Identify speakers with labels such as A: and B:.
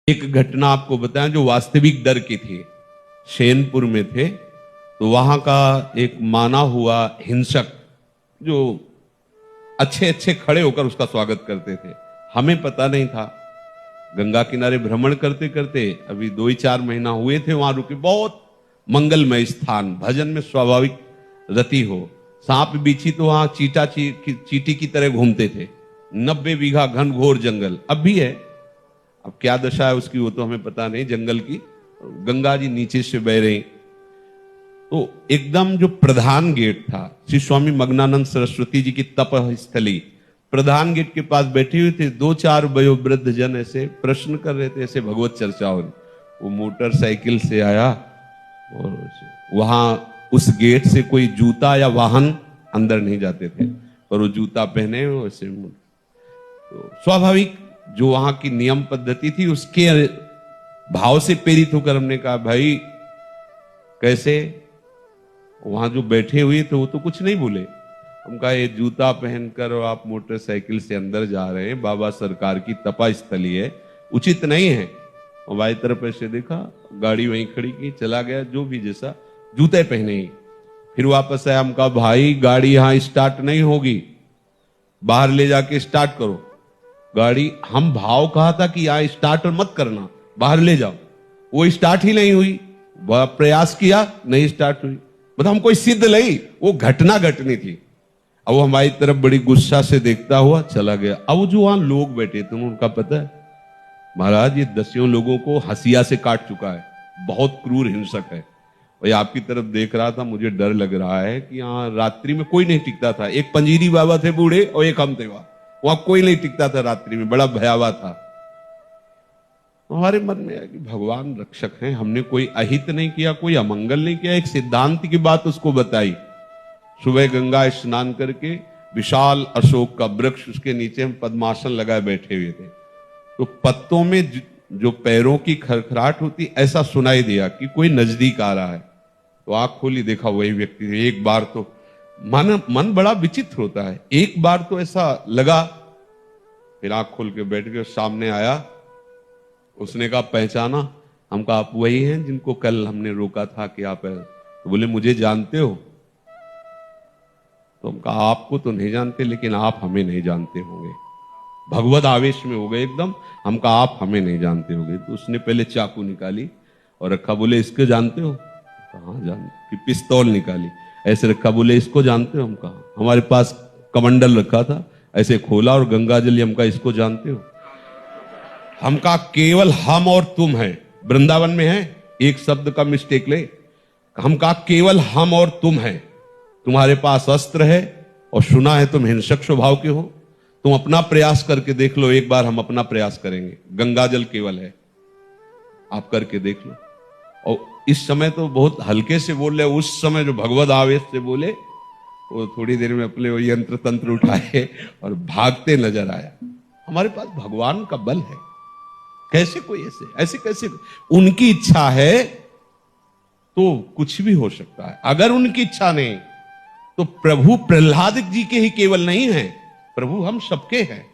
A: एक घटना आपको बताएं जो वास्तविक डर की थी। शेनपुर में थे तो वहां का एक माना हुआ हिंसक जो अच्छे अच्छे खड़े होकर उसका स्वागत करते थे, हमें पता नहीं था। गंगा किनारे भ्रमण करते करते अभी 2-4 महीना हुए थे वहां रुके। बहुत मंगलमय स्थान, भजन में स्वाभाविक रति हो। सांप बिच्छी तो वहां चीटी की तरह घूमते थे। 90 बीघा घनघोर जंगल अब भी है। अब क्या दशा है उसकी वो तो हमें पता नहीं जंगल की। गंगा जी नीचे से बह रही तो एकदम जो प्रधान गेट था, श्री स्वामी मग्नानंद सरस्वती जी की तप स्थली, प्रधान गेट के पास बैठे हुए थे 2-4 वयोवृद्ध जन ऐसे प्रश्न कर रहे थे, ऐसे भगवत चर्चा हो रही। वो मोटरसाइकिल से आया और वहां उस गेट से कोई जूता या वाहन अंदर नहीं जाते थे, पर वो जूता पहने वैसे तो स्वाभाविक जो वहां की नियम पद्धति थी उसके भाव से प्रेरित होकर हमने कहा भाई कैसे। वहां जो बैठे हुए थे वो तो कुछ नहीं बोले। हम कहा ये जूता पहनकर और आप मोटरसाइकिल से अंदर जा रहे हैं, बाबा सरकार की तपा स्थली है, उचित नहीं है। और बाई तरफ ऐसे देखा, गाड़ी वहीं खड़ी की, चला गया जो भी जैसा, जूते पहने ही। फिर वापस आया, हम कहा भाई गाड़ी यहां स्टार्ट नहीं होगी, बाहर ले जाके स्टार्ट करो गाड़ी। हम भाव कहा था कि यहां स्टार्ट मत करना, बाहर ले जाओ। वो स्टार्ट ही नहीं हुई, प्रयास किया नहीं स्टार्ट हुई। मतलब हम कोई सिद्ध नहीं, वो घटना घटनी थी। अब वो हमारी तरफ बड़ी गुस्सा से देखता हुआ चला गया। अब जो वहां लोग बैठे थे उनका पता है महाराज ये 10 लोगों को हंसिया से काट चुका है, बहुत क्रूर हिंसक है। और आपकी तरफ देख रहा था, मुझे डर लग रहा है कि यहाँ रात्रि में कोई नहीं टिकता था। एक पंजीरी बाबा थे बूढ़े और एक हम थे, वहां कोई नहीं टिकता था रात्रि में, बड़ा भयावह था। हमारे मन में है कि भगवान रक्षक हैं, हमने कोई अहित नहीं किया, कोई अमंगल नहीं किया, एक सिद्धांत की बात उसको बताई। सुबह गंगा स्नान करके विशाल अशोक का वृक्ष, उसके नीचे हम पद्मासन लगाए बैठे हुए थे। तो पत्तों में जो पैरों की खरखराहट होती ऐसा सुनाई दिया कि कोई नजदीक आ रहा है। तो आंख खोली, देखा वही व्यक्ति थे। एक बार तो मन बड़ा विचित्र होता है, एक बार तो ऐसा लगा, फिर आंख खोल के बैठ गए। सामने आया, उसने कहा पहचाना? हम कहा आप वही हैं जिनको कल हमने रोका था कि आप है। तो बोले मुझे जानते हो? तो हम कहा आपको तो नहीं जानते, लेकिन आप हमें नहीं जानते होंगे। भगवत आवेश में हो गए एकदम। हम कहा आप हमें नहीं जानते होंगे। तो उसने पहले चाकू निकाली और रखा, बोले इसको जानते हो? हाँ जानते। फिर पिस्तौल निकाली, ऐसे रखा, बोले इसको जानते हो? हम कहा हमारे पास कमंडल रखा था, ऐसे खोला और गंगा जल, हम कहा इसको जानते हो? हम कहा केवल हम और तुम हैं, वृंदावन में है, एक शब्द का मिस्टेक ले। हम कहा केवल हम और तुम हैं, तुम्हारे पास अस्त्र है और सुना है तुम हिंसक स्वभाव के हो। तुम अपना प्रयास करके देख लो, एक बार हम अपना प्रयास करेंगे। गंगा जल केवल है, आप करके देख लो। और इस समय तो बहुत हल्के से बोल रहे, उस समय जो भगवत आवेश से बोले वो थोड़ी देर में अपने वो यंत्र तंत्र उठाए और भागते नजर आया। हमारे पास भगवान का बल है, कैसे कोई ऐसे कैसे? उनकी इच्छा है तो कुछ भी हो सकता है। अगर उनकी इच्छा नहीं तो प्रभु प्रहलाद जी के ही केवल नहीं है, प्रभु हम सबके हैं।